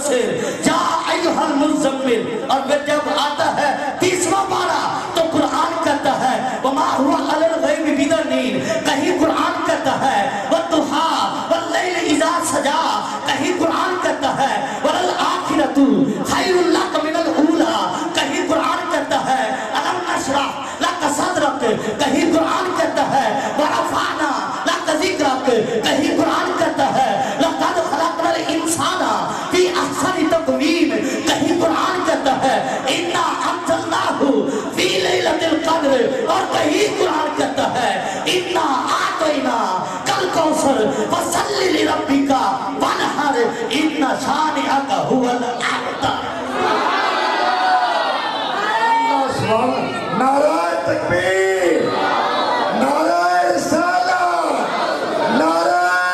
मुद्दस्सिर या अय्युहल मुज़्ज़म्मिल। और फिर जब आता है 30वां पारा तो कुरान कहता है वमा हुआ अलल गैबि बिदनीन, कहीं कुरान कहता है वद्दुहा वल्लैलि इज़ा सजा, कहीं कुरान कहता है वलल आखिरतु खैरुल लक मिनल ऊला, कहीं कुरान कहता है अलम नशरह लक सदरक, कहीं कुरान कहता है वरफअना लक ज़िक्रक, कहीं कुरान कहता है लक़द खलक़नल इंसाना फी अहसनि तक़वीम, कहीं कुरान कहता है इन्ना अंज़लनाहु फी लैलतिल क़द्र, और कहीं कुरान कहता है इन्ना आतैना कल कौसर फसल्लि लिरब्बिक